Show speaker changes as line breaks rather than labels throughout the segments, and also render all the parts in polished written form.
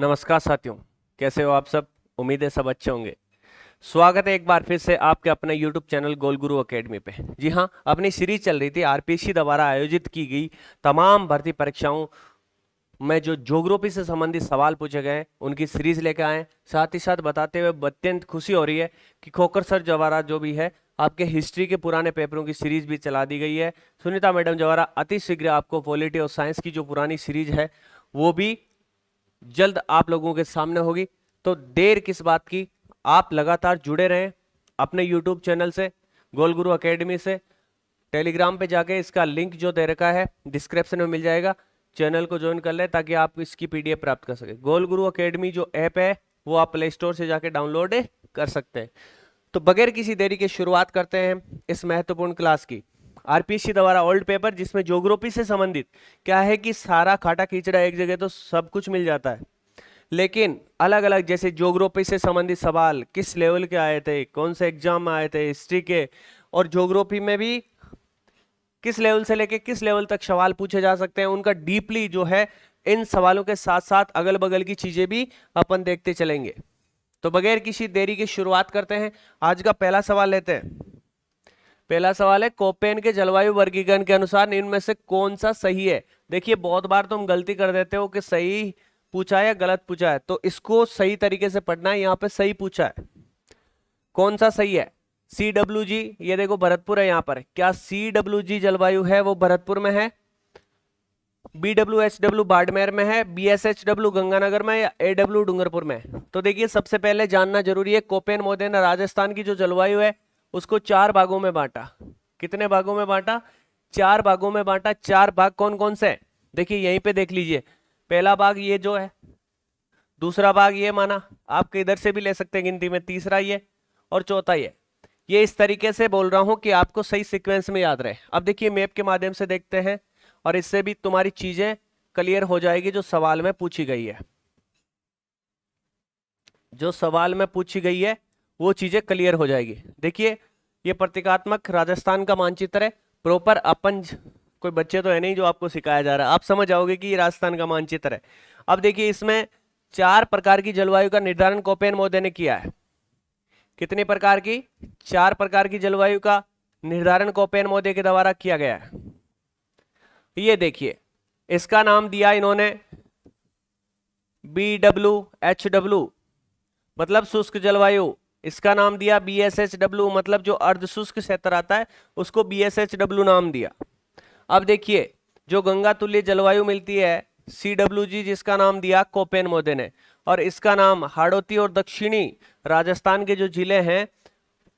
नमस्कार साथियों, कैसे हो आप सब। उम्मीद है सब अच्छे होंगे। स्वागत है एक बार फिर से आपके अपने YouTube चैनल गोल गुरु एकेडमी पे। जी हाँ, अपनी सीरीज चल रही थी आरपीएससी द्वारा आयोजित की गई तमाम भर्ती परीक्षाओं में जो ज्योग्राफी से संबंधित सवाल पूछे गए हैं उनकी सीरीज लेकर आए। साथ ही साथ बताते हुए अत्यंत खुशी हो रही है कि खोकर सर द्वारा जो भी है आपके हिस्ट्री के पुराने पेपरों की सीरीज भी चला दी गई है। सुनीता मैडम द्वारा अति शीघ्र आपको पॉलिटी और साइंस की जो पुरानी सीरीज है वो भी जल्द आप लोगों के सामने होगी। तो देर किस बात की, आप लगातार जुड़े रहें अपने YouTube चैनल से, गोल गुरु एकेडमी से। टेलीग्राम पे जाके इसका लिंक जो दे रखा है डिस्क्रिप्शन में मिल जाएगा, चैनल को ज्वाइन कर ले ताकि आप इसकी PDF प्राप्त कर सके। गोल गुरु एकेडमी जो ऐप है वो आप प्ले स्टोर से जाके डाउनलोड कर सकते हैं। तो बगैर किसी देरी के शुरुआत करते हैं इस महत्वपूर्ण क्लास की। आरपीएससी द्वारा ओल्ड पेपर जिसमें ज्योग्राफी से संबंधित क्या है कि सारा खाटा खींचड़ा एक जगह तो सब कुछ मिल जाता है, लेकिन अलग अलग जैसे ज्योग्राफी से संबंधित सवाल किस लेवल के आए थे, कौन से एग्जाम में आए थे हिस्ट्री के, और ज्योग्राफी में भी किस लेवल से लेके किस लेवल तक सवाल पूछे जा सकते हैं, उनका डीपली जो है इन सवालों के साथ साथ अगल बगल की चीजें भी अपन देखते चलेंगे। तो बगैर किसी देरी की शुरुआत करते हैं। आज का पहला सवाल लेते हैं। पहला सवाल है, कोपेन के जलवायु वर्गीकरण के अनुसार इनमें से कौन सा सही है। देखिए बहुत बार तुम गलती कर देते हो कि सही पूछा है या गलत पूछा है, तो इसको सही तरीके से पढ़ना है। यहाँ पे सही पूछा है, कौन सा सही है। CWG, ये देखो भरतपुर है यहाँ पर, क्या CWG जलवायु है वो भरतपुर में है, BWHW बाड़मेर में है, BSHW गंगानगर में, या AW डूंगरपुर में। तो देखिए सबसे पहले जानना जरूरी है, कोपेन मोदे ने राजस्थान की जो जलवायु है उसको 4 भागों में बांटा। कितने भागों में बांटा? 4 भागों में बांटा। 4 भाग कौन कौन से? देखिए यहीं पे देख लीजिए। पहला भाग ये जो है, दूसरा भाग ये माना, आप इधर से भी ले सकते हैं गिनती में, तीसरा ये, और चौथा ये इस तरीके से बोल रहा हूं कि आपको सही सीक्वेंस में याद रहे। अब देखिए मैप के माध्यम से देखते हैं और इससे भी तुम्हारी चीजें क्लियर हो जाएगी जो सवाल में पूछी गई है। जो सवाल में पूछी गई है वो चीजें क्लियर हो जाएगी। देखिए ये प्रतीकात्मक राजस्थान का मानचित्र है, प्रॉपर अपन कोई बच्चे तो है नहीं जो आपको सिखाया जा रहा है, आप समझ जाओगे कि ये राजस्थान का मानचित्र है। अब देखिए इसमें 4 प्रकार की जलवायु का निर्धारण कोपेन मोदे ने किया है। कितने प्रकार की? 4 प्रकार की जलवायु का निर्धारण कोपेन मोदे के द्वारा किया गया है। ये देखिए इसका नाम दिया इन्होंने BWHW मतलब शुष्क जलवायु, इसका नाम दिया BSHW मतलब जो अर्ध शुष्क क्षेत्र आता है उसको BSHW नाम दिया। अब देखिए जो गंगा तुल्य जलवायु मिलती है CWG जिसका नाम दिया कोपेन मोदे ने, और इसका नाम हाड़ौती और दक्षिणी राजस्थान के जो जिले हैं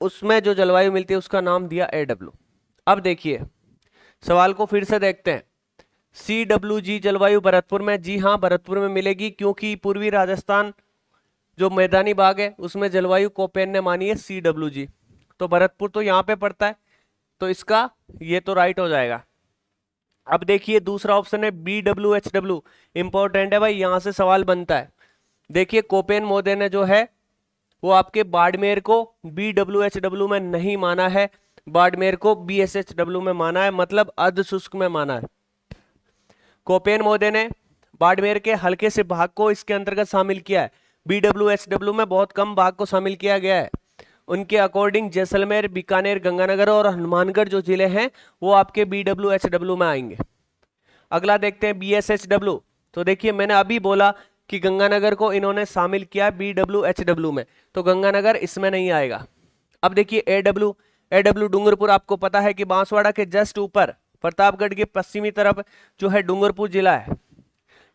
उसमें जो जलवायु मिलती है उसका नाम दिया AW। अब देखिए सवाल को फिर से देखते हैं। CWG जलवायु भरतपुर में, जी हाँ भरतपुर में मिलेगी क्योंकि पूर्वी राजस्थान जो मैदानी भाग है उसमें जलवायु कोपेन ने मानी है CWG, तो भरतपुर तो यहाँ पे पड़ता है, तो इसका ये तो राइट हो जाएगा। अब देखिए दूसरा ऑप्शन है BWHW, इंपॉर्टेंट है भाई, यहां से सवाल बनता है। देखिए कोपेन मोदे ने जो है वो आपके बाड़मेर को BWHW में नहीं माना है, बाड़मेर को BSHW में माना है, मतलब अर्ध शुष्क में माना है। कोपेन मोदे ने बाड़मेर के हल्के से भाग को इसके अंतर्गत शामिल किया है, BWHW में बहुत कम भाग को शामिल किया गया है। उनके अकॉर्डिंग जैसलमेर, बीकानेर, गंगानगर और हनुमानगढ़ जो जिले हैं वो आपके BWHW में आएंगे। अगला देखते हैं BSHW। तो देखिए मैंने अभी बोला कि गंगानगर को इन्होंने शामिल किया BWHW में, तो गंगानगर इसमें नहीं आएगा। अब देखिए AW डूंगरपुर, आपको पता है कि बांसवाड़ा के जस्ट ऊपर प्रतापगढ़ के पश्चिमी तरफ जो है डूंगरपुर जिला है,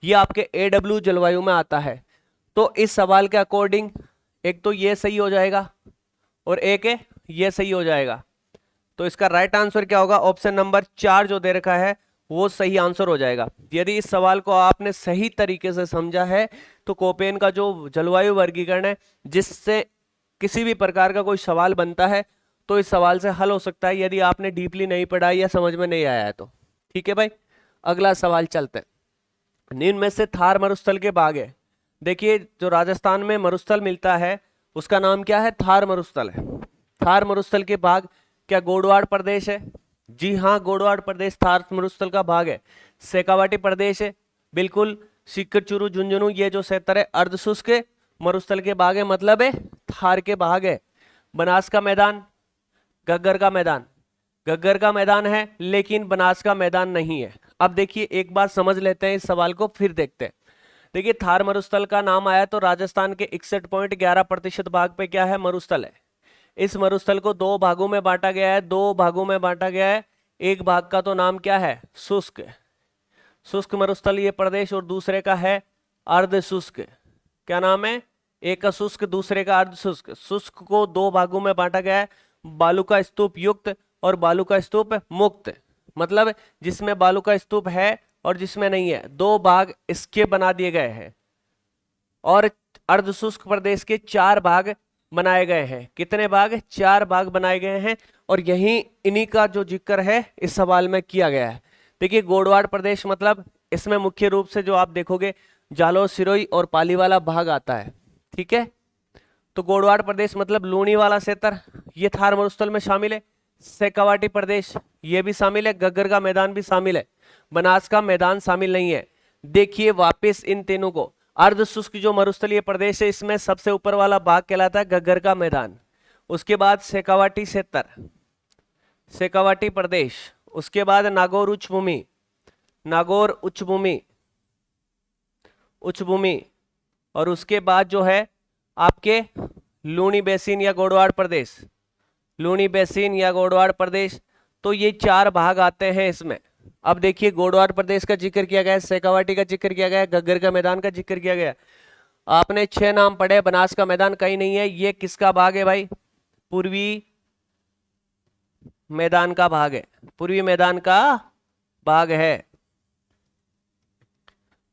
ये आपके AW जलवायु में आता है। तो इस सवाल के अकॉर्डिंग एक तो ये सही हो जाएगा और एक है ये सही हो जाएगा, तो इसका राइट आंसर क्या होगा? ऑप्शन नंबर 4 जो दे रखा है वो सही आंसर हो जाएगा। यदि इस सवाल को आपने सही तरीके से समझा है तो कोपेन का जो जलवायु वर्गीकरण है जिससे किसी भी प्रकार का कोई सवाल बनता है तो इस सवाल से हल हो सकता है, यदि आपने डीपली नहीं पढ़ा या समझ में नहीं आया है तो। ठीक है भाई, अगला सवाल चलते हैं। निम्न में से थार मरुस्थल के भाग है। देखिए जो राजस्थान में मरुस्थल मिलता है उसका नाम क्या है? थार मरुस्थल है। थार मरुस्थल के भाग क्या गोडवाड़ प्रदेश है? जी हाँ गोडवाड़ प्रदेश थार मरुस्थल का भाग है। शेखावाटी प्रदेश है? बिल्कुल सिक्कर-चुरू, झुंझुनू, ये जो क्षेत्र है अर्ध शुष्क मरुस्थल के भाग है, मतलब है थार के भाग है। बनास का मैदान, घग्गर का मैदान, घग्गर का मैदान है लेकिन बनास का मैदान नहीं है। अब देखिए एक बात समझ लेते हैं इस सवाल को, फिर देखते हैं। देखिए थार मरुस्थल का नाम आया तो राजस्थान के 61.11% भाग पे क्या है, मरुस्थल है। इस मरुस्थल को दो भागों में बांटा गया है, दो भागों में बांटा गया है। एक भाग का तो नाम क्या है, शुष्क, शुष्क मरुस्थलीय प्रदेश, और दूसरे का है अर्ध शुष्क। क्या नाम है, एक का शुष्क दूसरे का अर्ध शुष्क। शुष्क को दो भागों में बांटा गया है, बालू का स्तूप युक्त और बालू का स्तूप मुक्त, मतलब जिसमें बालू का स्तूप है और जिसमें नहीं है, दो भाग इसके बना दिए गए हैं। और अर्ध शुष्क प्रदेश के 4 भाग बनाए गए हैं। कितने भाग, 4 भाग बनाए गए हैं। और यही इन्हीं का जो जिक्र है इस सवाल में किया गया है। देखिए गोडवाड़ प्रदेश, मतलब इसमें मुख्य रूप से जो आप देखोगे जालोर, सिरोही और पाली वाला भाग आता है, ठीक है। तो गोडवाड़ प्रदेश मतलब लूणी वाला क्षेत्र, ये थार मरुस्थल में शामिल है। शेखावाटी प्रदेश ये भी शामिल है, घग्गर का मैदान भी शामिल है, बनास का मैदान शामिल नहीं है। देखिए वापस इन तीनों को, अर्ध शुष्क जो मरुस्थलीय प्रदेश है इसमें सबसे ऊपर वाला भाग कहलाता है घग्गर का मैदान। उसके बाद शेखावाटी क्षेत्र, शेखावाटी प्रदेश, उसके बाद नागौर उच्च भूमि, नागौर उच्च भूमि, उच्च भूमि, और उसके बाद जो है आपके लूणी बेसिन या गोडवाड़ प्रदेश, लूणी बेसिन या गोडवाड़ प्रदेश। तो ये 4 भाग आते हैं इसमें। अब देखिए गोडवाड़ प्रदेश का जिक्र किया गया है, शेखावाटी का जिक्र किया गया है, घग्गर का मैदान का जिक्र किया गया है। आपने 6 नाम पढ़े, बनास का मैदान कहीं नहीं है। ये किसका भाग है भाई, पूर्वी मैदान का भाग है, पूर्वी मैदान का भाग है,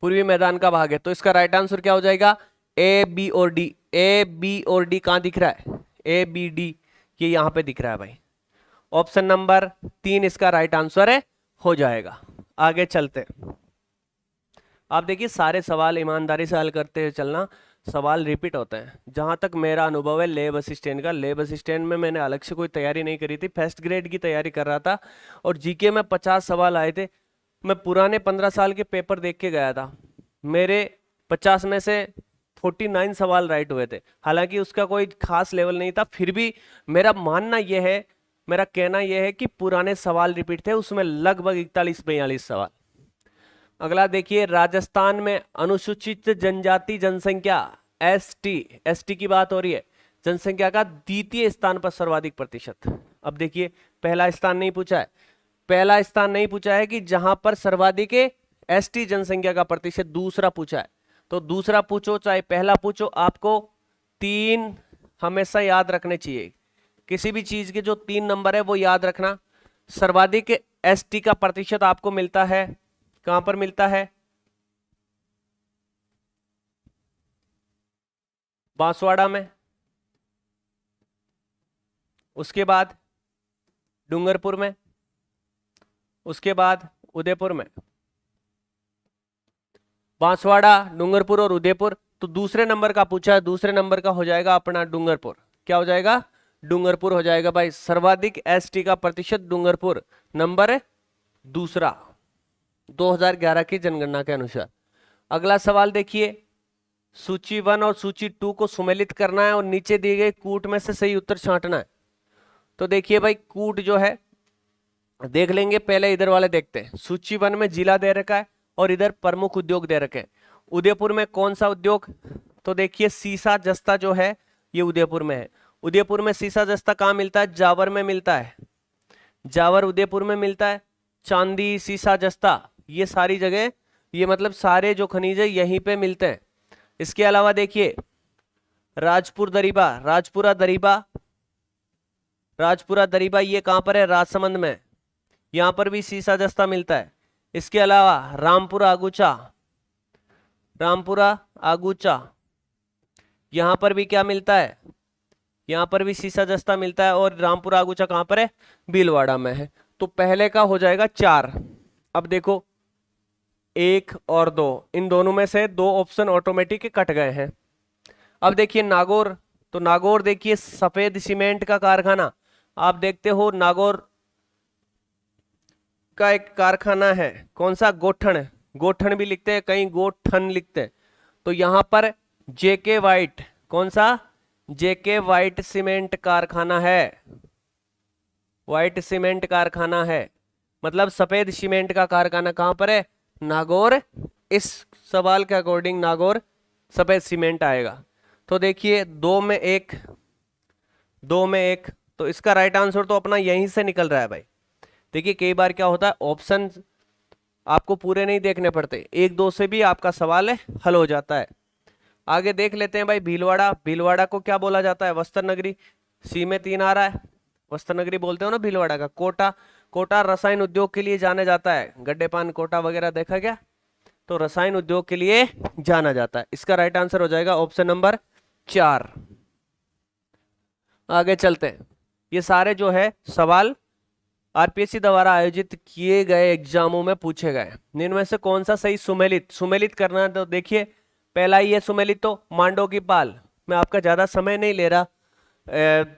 पूर्वी मैदान का भाग है। तो इसका राइट आंसर क्या हो जाएगा, ए बी और डी। ए बी और डी कहां दिख रहा है, ए बी डी ये यहां पे दिख रहा है भाई। ऑप्शन नंबर 3 इसका राइट आंसर है, हो जाएगा। आगे चलते, आप देखिए सारे सवाल ईमानदारी से हल करते हुए चलना, सवाल रिपीट होते हैं। जहां तक मेरा अनुभव है लेब असिस्टेंट का, लेब असिस्टेंट में मैंने अलग से कोई तैयारी नहीं करी थी, फर्स्ट ग्रेड की तैयारी कर रहा था। और जीके में 50 सवाल आए थे। मैं पुराने 15 साल के पेपर देख के गया था, मेरे 50 में से 49 सवाल राइट हुए थे। हालांकि उसका कोई खास लेवल नहीं था, फिर भी मेरा मानना यह है, मेरा कहना यह है कि पुराने सवाल रिपीट थे, उसमें लगभग 41-42 सवाल। अगला देखिए, राजस्थान में अनुसूचित जनजाति जनसंख्या एसटी की बात हो रही है, जनसंख्या का द्वितीय स्थान पर सर्वाधिक प्रतिशत। अब देखिए पहला स्थान नहीं पूछा है, पहला स्थान नहीं पूछा है कि जहां पर सर्वाधिक एसटी जनसंख्या का प्रतिशत, दूसरा पूछा है। तो दूसरा पूछो चाहे पहला पूछो, आपको 3 हमेशा याद रखने चाहिए। किसी भी चीज के जो 3 नंबर है वो याद रखना। सर्वाधिक एसटी का प्रतिशत आपको मिलता है, कहां पर मिलता है, बांसवाड़ा में, उसके बाद डूंगरपुर में, उसके बाद उदयपुर में। बांसवाड़ा, डूंगरपुर और उदयपुर। तो दूसरे नंबर का पूछा है, दूसरे नंबर का हो जाएगा अपना डूंगरपुर। क्या हो जाएगा, डूंगरपुर हो जाएगा भाई। सर्वाधिक एसटी का प्रतिशत डूंगरपुर, नंबर दूसरा 2011 की जनगणना के अनुसार। अगला सवाल देखिए, सूची 1 और सूची 2 को सुमेलित करना है और नीचे दिए गए कूट में से सही उत्तर छांटना है। तो देखिए भाई कूट जो है देख लेंगे, पहले इधर वाले देखते हैं। सूची 1 में जिला दे रखा है और इधर प्रमुख उद्योग दे रखे हैं। उदयपुर में कौन सा उद्योग, तो देखिए सीसा जस्ता जो है ये उदयपुर में है। उदयपुर में सीसा जस्ता कहाँ मिलता है, जावर में मिलता है, जावर उदयपुर में मिलता है। चांदी, सीसा जस्ता ये सारी जगह, ये मतलब सारे जो खनिज है यहीं पे मिलते हैं। इसके अलावा देखिए राजपुर दरीबा, राजपुरा दरीबा, राजपुरा दरीबा ये कहां पर है, राजसमंद में, यहां पर भी सीसा जस्ता मिलता है। इसके अलावा रामपुरा आगूचा, रामपुरा आगूचा यहां पर भी क्या मिलता है, यहां पर भी सीसा जस्ता मिलता है। और रामपुरा आगूचा कहां पर है, भीलवाड़ा में है। तो पहले का हो जाएगा 4। अब देखो 1 और 2, इन दोनों में से 2 ऑप्शन ऑटोमेटिक कट गए हैं। अब देखिए नागौर, तो नागौर देखिए सफेद सीमेंट का कारखाना, आप देखते हो नागौर का एक कारखाना है, कौन सा, गोठन, गोठन भी लिखते हैं, कहीं गोठन लिखते हैं। तो यहां पर जेके वाइट, कौन सा? जेके वाइट सीमेंट कारखाना है, वाइट सीमेंट कारखाना है, मतलब सफेद सीमेंट का कारखाना कहां पर है? नागौर। इस सवाल के अकॉर्डिंग नागौर सफेद सीमेंट आएगा। तो देखिए 2 में 1, 2 में 1, तो इसका राइट आंसर तो अपना यहीं से निकल रहा है भाई। देखिए कई बार क्या होता है, ऑप्शन आपको पूरे नहीं देखने पड़ते, 1 2 से भी आपका सवाल है हल हो जाता है। आगे देख लेते हैं भाई भीलवाड़ा। भीलवाड़ा को क्या बोला जाता है? वस्त्र नगरी। सी में 3 आ रहा है, वस्त्र नगरी बोलते हो ना भीलवाड़ा का। कोटा, कोटा रसायन उद्योग के लिए जाना जाता है, गड्ढे पान कोटा वगैरह देखा गया, तो रसायन उद्योग के लिए जाना जाता है। इसका राइट आंसर हो जाएगा ऑप्शन नंबर 4। आगे चलते हैं। ये सारे जो है सवाल आरपीएससी द्वारा आयोजित किए गए एग्जामों में पूछे गए। इनमें से कौन सा सही? सुमेलित, सुमेलित करना है। तो देखिए पहला ही है सुमेलित, तो मांडो की पाल। मैं आपका ज्यादा समय नहीं ले रहा,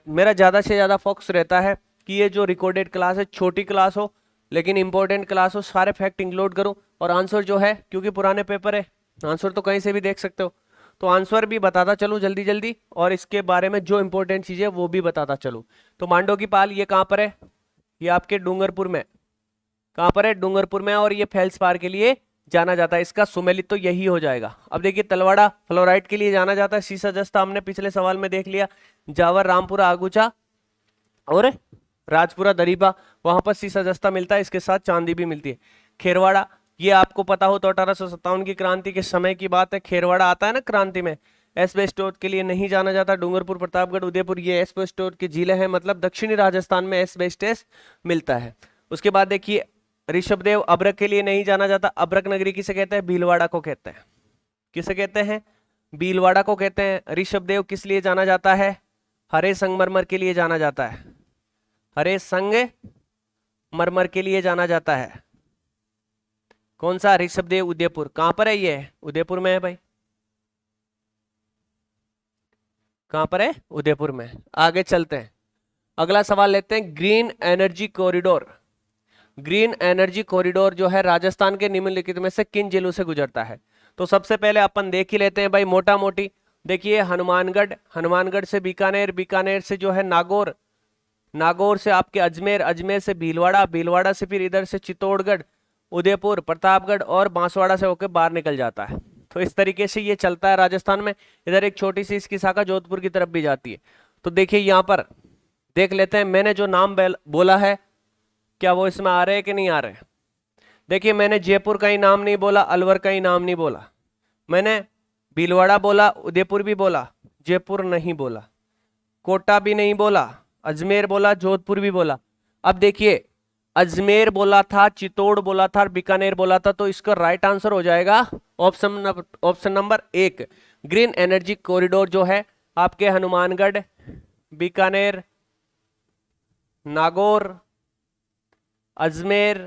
मेरा ज्यादा से ज्यादा फोकस रहता है कि ये जो रिकॉर्डेड क्लास है छोटी क्लास हो लेकिन इंपॉर्टेंट क्लास हो, सारे फैक्ट इंक्लूड करूं, और आंसर जो है क्योंकि पुराने पेपर है आंसर तो कहीं से भी देख सकते हो, तो आंसर भी बताता चलूं जल्दी जल्दी, और इसके बारे में जो इंपॉर्टेंट चीजें है वो भी बताता चलूं। तो मांडो की पाल ये कहां पर है? ये आपके डूंगरपुर में। कहां पर है? डूंगरपुर में। और ये फेल्सपार के लिए जाना जाता है। इसका सुमेलित तो यही हो जाएगा। अब देखिए तलवाड़ा फ्लोराइड के लिए जाना जाता है। सीसा जस्ता हमने पिछले सवाल में देख लिया। जावर, रामपुरा, आगुचा और राजपुरा दरीबा, वहां पर सीसा जस्ता मिलता है, इसके साथ चांदी भी मिलती है। खेरवाड़ा, ये आपको पता हो तो 1857 की क्रांति के समय की बात है। खेरवाड़ा आता है ना क्रांति में। एस्बेस्टोस के लिए नहीं जाना जाता। डूंगरपुर, प्रतापगढ़, उदयपुर ये एस्बेस्टोस की झीलें हैं, मतलब दक्षिणी राजस्थान में एस्बेस्टस मिलता है। उसके बाद देखिए ऋषभदेव, अब्रक के लिए नहीं जाना जाता। अब्रक नगरी किसे कहते हैं? भीलवाड़ा को कहते हैं। किसे कहते हैं? भीलवाड़ा को कहते हैं। ऋषभदेव किस लिए जाना जाता है? हरे संगमरमर के लिए जाना जाता है। हरे संगमरमर के लिए जाना जाता है। कौन सा? ऋषभदेव, उदयपुर। कहां पर है ये? उदयपुर में है भाई। कहां पर है? उदयपुर में। आगे चलते हैं, अगला सवाल लेते हैं। Green energy corridor, green energy corridor जो है राजस्थान के निम्नलिखित में से किन जिलों से गुजरता है? तो सबसे पहले अपन देख ही लेते हैं भाई मोटा मोटी। देखिए हनुमानगढ़, हनुमानगढ़ से बीकानेर, बीकानेर से जो है नागौर, नागौर से आपके अजमेर, अजमेर से भीलवाड़ा, भीलवाड़ा से फिर इधर से चित्तौड़गढ़, उदयपुर, प्रतापगढ़ और बांसवाड़ा से होकर बाहर निकल जाता है। तो इस तरीके से ये चलता है राजस्थान में। इधर एक छोटी सी इसकी शाखा जोधपुर की तरफ भी जाती है। तो देखिए यहां पर देख लेते हैं, मैंने जो नाम बोला है क्या वो इसमें आ रहे हैं कि नहीं आ रहे? देखिए मैंने जयपुर का ही नाम नहीं बोला, अलवर का ही नाम नहीं बोला, मैंने भीलवाड़ा बोला, उदयपुर भी बोला, जयपुर नहीं बोला, कोटा भी नहीं बोला, अजमेर बोला, जोधपुर भी बोला। अब देखिए अजमेर बोला था, चित्तौड़ बोला था और बीकानेर बोला था, तो इसका राइट आंसर हो जाएगा option number 1। Green energy corridor जो है आपके हनुमानगढ़, बीकानेर, नागौर, अजमेर,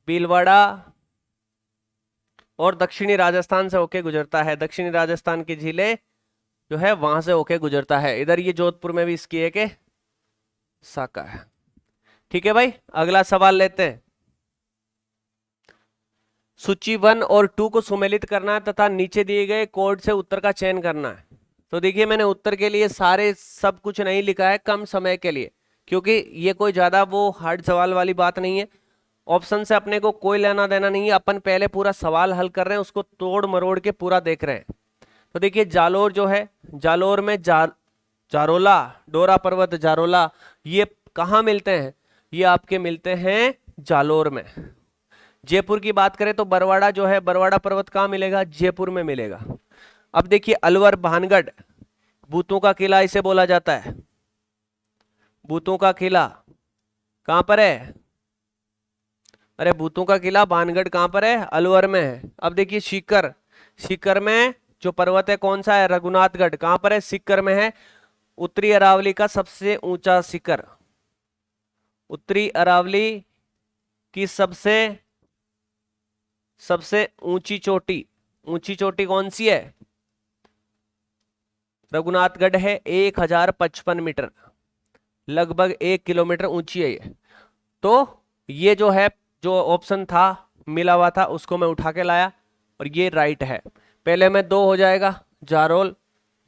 भीलवाड़ा और दक्षिणी राजस्थान से होके गुजरता है। दक्षिणी राजस्थान की झीलें जो है वहां से होके गुजरता है। इधर ये जोधपुर में भी इसकी एक शाखा है। ठीक है भाई, अगला सवाल लेते हैं। सूची 1 और 2 को सुमेलित करना है तथा नीचे दिए गए कोड से उत्तर का चयन करना है। तो देखिए मैंने उत्तर के लिए सारे सब कुछ नहीं लिखा है कम समय के लिए, क्योंकि ये कोई ज्यादा वो हार्ड सवाल वाली बात नहीं है। ऑप्शन से अपने को कोई लेना देना नहीं है, अपन पहले पूरा सवाल हल कर रहे हैं, उसको तोड़ मरोड़ के पूरा देख रहे हैं। तो देखिए जालोर जो है, जालोर में जारोला, डोरा पर्वत जारोला, ये कहाँ मिलते हैं? ये आपके मिलते हैं जालोर में। जयपुर की बात करें तो बरवाड़ा जो है, बरवाड़ा पर्वत कहाँ मिलेगा? जयपुर में मिलेगा। अब देखिए अलवर, भानगढ़, भूतों का किला इसे बोला जाता है। भूतों का किला कहां पर है? अरे भूतों का किला भानगढ़ कहां पर है? अलवर में है। अब देखिए सीकर, सीकर में जो पर्वत है कौन सा है? रघुनाथगढ़। कहां पर है? सीकर में है। उत्तरी अरावली का सबसे ऊंचा शिखर, उत्तरी अरावली की सबसे ऊंची चोटी, ऊंची चोटी कौन सी है? रघुनाथगढ़ है। 1055 मीटर, लगभग 1 किलोमीटर ऊंची है ये। तो ये जो है, जो ऑप्शन था मिला हुआ था उसको मैं उठा के लाया और ये राइट है। पहले में 2 हो जाएगा, जारोल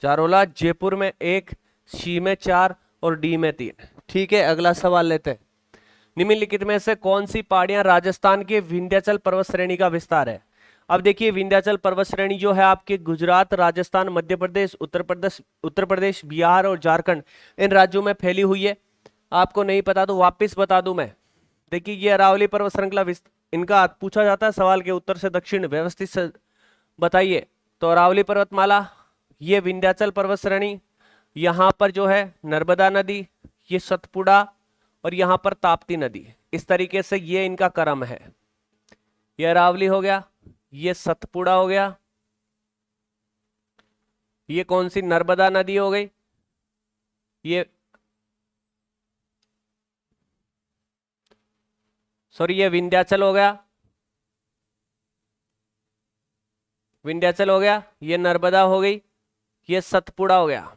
जारोला जयपुर में 1, सी में 4 और डी में 3। ठीक है, अगला सवाल लेते हैं। निम्नलिखित में से कौन सी पहाड़ियां राजस्थान के विंध्याचल पर्वत श्रेणी का विस्तार है? अब देखिए विंध्याचल पर्वत श्रेणी जो है आपके गुजरात, राजस्थान, मध्य प्रदेश, उत्तर प्रदेश, बिहार और झारखंड इन राज्यों में फैली हुई है। आपको नहीं पता तो वापिस बता दूं मैं। देखिए ये अरावली पर्वत श्रृंखला इनका पूछा जाता है सवाल के उत्तर से दक्षिण व्यवस्थित से बताइए। तो अरावली पर्वतमाला, ये विंध्याचल पर्वत श्रेणी, यहाँ पर जो है नर्मदा नदी, ये सतपुड़ा और यहाँ पर ताप्ती नदी। इस तरीके से ये इनका क्रम है। ये अरावली हो गया, ये सतपुड़ा हो गया, ये कौन सी नर्मदा नदी हो गई, ये सॉरी ये विंध्याचल हो गया, विंध्याचल हो गया, ये नर्मदा हो गई, ये सतपुड़ा हो गया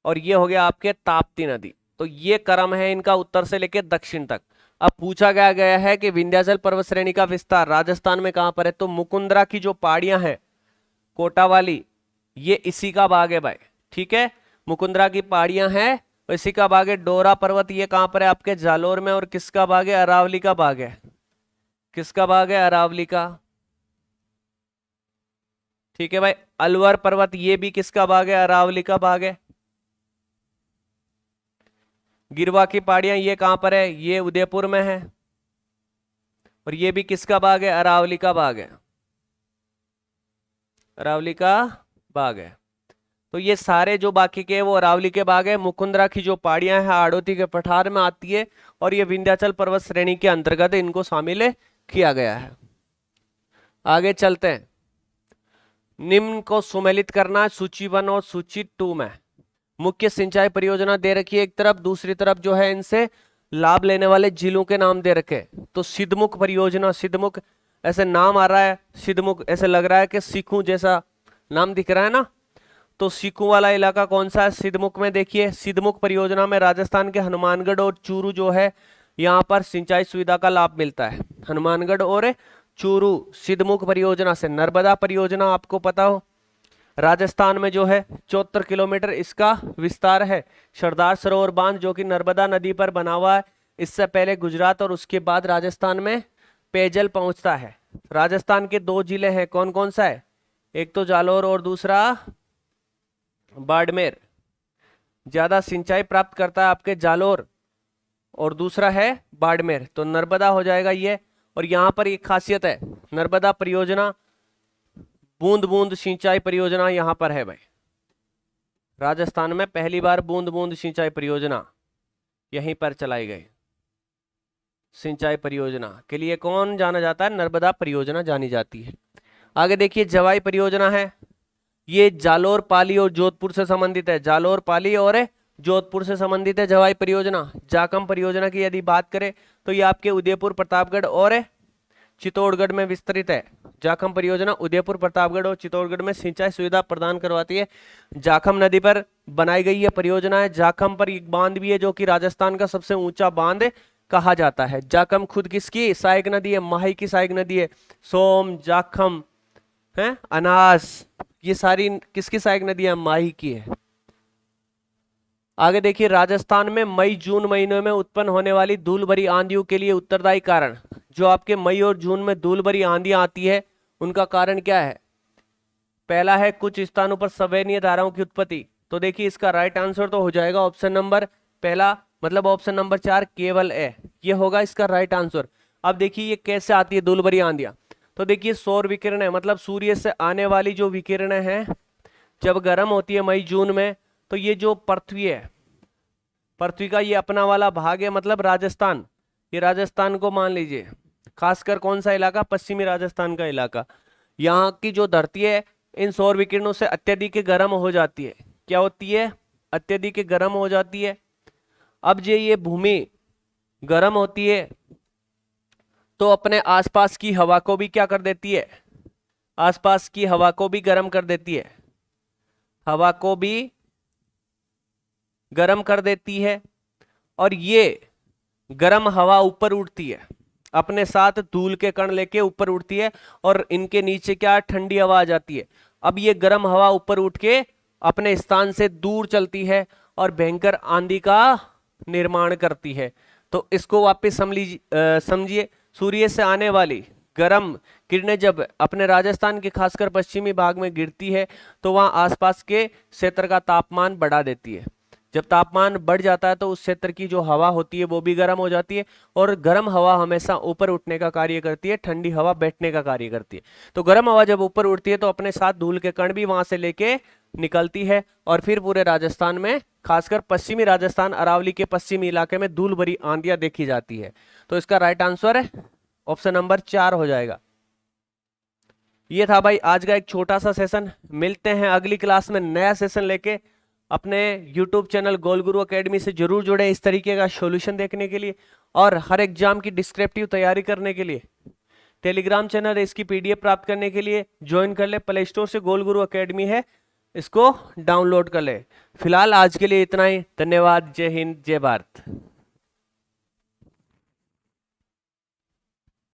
और ये हो गया आपके ताप्ती नदी। तो ये क्रम है इनका उत्तर से लेकर दक्षिण तक। अब पूछा गया है कि विंध्याचल पर्वत श्रेणी का विस्तार राजस्थान में कहां पर है? तो मुकुंदरा की जो पहाड़ियां हैं कोटा वाली, ये इसी का भाग है भाई। ठीक है, मुकुंदरा की पहाड़ियां हैं इसी का भाग है। डोरा पर्वत ये कहां पर है? आपके जालोर में। और किसका भाग है? अरावली का भाग है। किसका भाग है? अरावली का। ठीक है भाई, अलवर पर्वत ये भी किसका भाग है? अरावली का भाग है। गिरवा की पहाड़ियां ये कहां पर है? ये उदयपुर में है और ये भी किसका भाग है? अरावली का भाग है। अरावली का भाग है। तो ये सारे जो बाकी के वो अरावली के भाग है। मुकुंदरा की जो पहाड़ियां हैं हाड़ौती के पठार में आती है और ये विंध्याचल पर्वत श्रेणी के अंतर्गत इनको शामिल किया गया है। आगे चलते हैं। निम्न को सुमेलित करना है सूची 1 और सूची 2 में। मुख्य सिंचाई परियोजना दे रखी है एक तरफ, दूसरी तरफ जो है इनसे लाभ लेने वाले जिलों के नाम दे रखे। तो सिद्धमुख परियोजना, सिद्धमुख ऐसे नाम आ रहा है, सिद्धमुख ऐसे लग रहा है कि सीखू जैसा नाम दिख रहा है ना। तो सीखू वाला इलाका कौन सा है? सिद्धमुख में। देखिए सिद्धमुख परियोजना में राजस्थान के हनुमानगढ़ और चूरू जो है यहाँ पर सिंचाई सुविधा का लाभ मिलता है। हनुमानगढ़ और चूरू सिद्धमुख परियोजना से। नर्मदा परियोजना आपको पता हो राजस्थान में जो है 74 किलोमीटर इसका विस्तार है। सरदार सरोवर बांध जो कि नर्मदा नदी पर बना हुआ है, इससे पहले गुजरात और उसके बाद राजस्थान में पेयजल पहुंचता है। राजस्थान के 2 जिले हैं, कौन कौन सा है? एक तो जालोर और दूसरा बाड़मेर। ज्यादा सिंचाई प्राप्त करता है आपके जालोर और दूसरा है बाड़मेर। तो नर्मदा हो जाएगा ये। और यहाँ पर एक खासियत है, नर्मदा परियोजना बूंद बूंद सिंचाई परियोजना यहाँ पर है भाई। राजस्थान में पहली बार बूंद बूंद सिंचाई परियोजना यहीं पर चलाई गई। सिंचाई परियोजना के लिए कौन जाना जाता है? नर्मदा परियोजना जानी जाती है। आगे देखिए जवाई परियोजना है, ये जालोर, पाली और जोधपुर से संबंधित है। जालोर, पाली और जोधपुर से संबंधित है जवाई परियोजना। जाखम परियोजना की यदि बात करें तो ये आपके उदयपुर, प्रतापगढ़ और चित्तौड़गढ़ में विस्तृत है। जाखम परियोजना उदयपुर, प्रतापगढ़ और चित्तौड़गढ़ में सिंचाई सुविधा प्रदान करवाती है। जाखम नदी पर बनाई गई ये परियोजना है। जाखम पर एक बांध भी है जो कि राजस्थान का सबसे ऊंचा बांध कहा जाता है। जाखम खुद किसकी सहायक नदी है? माही की सहायक नदी है। सोम, जाखम है, अनास, ये सारी किसकी सहायक नदी है? माही की है। आगे देखिए राजस्थान में मई जून महीनों में उत्पन्न होने वाली धूल भरी आंधियों के लिए उत्तरदायी कारण। जो आपके मई और जून में धूल भरी आंधियां आती है उनका कारण क्या है? पहला है कुछ स्थानों पर सवैनीय धाराओं की उत्पत्ति। तो देखिए इसका राइट आंसर तो हो जाएगा ऑप्शन नंबर पहला, मतलब ऑप्शन नंबर 4 केवल ए, ये होगा इसका राइट आंसर। अब देखिए ये कैसे आती है धूल भरी आंधियां? तो देखिए सौर विकिरण है, मतलब सूर्य से आने वाली जो विकिरण है जब गर्म होती है मई जून में, तो ये जो पृथ्वी है, पृथ्वी का ये अपना वाला भाग है, मतलब राजस्थान, ये राजस्थान को मान लीजिए, खासकर कौन सा इलाका? पश्चिमी राजस्थान का इलाका। यहाँ की जो धरती है इन सौर विकिरणों से अत्यधिक गर्म हो जाती है। क्या होती है? अत्यधिक गर्म हो जाती है। अब ये भूमि गर्म होती है तो अपने आसपास की हवा को भी क्या कर देती है? आसपास की हवा को भी गर्म कर देती है। हवा को भी गर्म कर देती है और ये गर्म हवा ऊपर उठती है। अपने साथ धूल के कण लेके ऊपर उड़ती है और इनके नीचे क्या ठंडी हवा आ जाती है। अब ये गर्म हवा ऊपर उठ के अपने स्थान से दूर चलती है और भयंकर आंधी का निर्माण करती है। तो इसको वापस समझिए, सूर्य से आने वाली गर्म किरणें जब अपने राजस्थान के खासकर पश्चिमी भाग में गिरती है तो वहां आसपास के क्षेत्र का तापमान बढ़ा देती है। जब तापमान बढ़ जाता है तो उस क्षेत्र की जो हवा होती है वो भी गर्म हो जाती है और गर्म हवा हमेशा ऊपर उठने का कार्य करती है, ठंडी हवा बैठने का कार्य करती है। तो गर्म हवा जब ऊपर उठती है तो अपने साथ धूल के कण भी वहां से लेके निकलती है और फिर पूरे राजस्थान में, खासकर पश्चिमी राजस्थान अरावली के पश्चिमी इलाके में धूल भरी आंधियां देखी जाती है। तो इसका राइट आंसर है ऑप्शन नंबर 4 हो जाएगा। ये था भाई आज का एक छोटा सा सेशन। मिलते हैं अगली क्लास में नया सेशन लेके। अपने YouTube चैनल गोल गुरु एकेडमी से जरूर जुड़े इस तरीके का सॉल्यूशन देखने के लिए और हर एग्जाम की डिस्क्रिप्टिव तैयारी करने के लिए। टेलीग्राम चैनल है, इसकी PDF प्राप्त करने के लिए ज्वाइन कर ले। प्ले स्टोर से गोल गुरु एकेडमी है, इसको डाउनलोड कर ले। फिलहाल आज के लिए इतना ही। धन्यवाद। जय हिंद, जय भारत।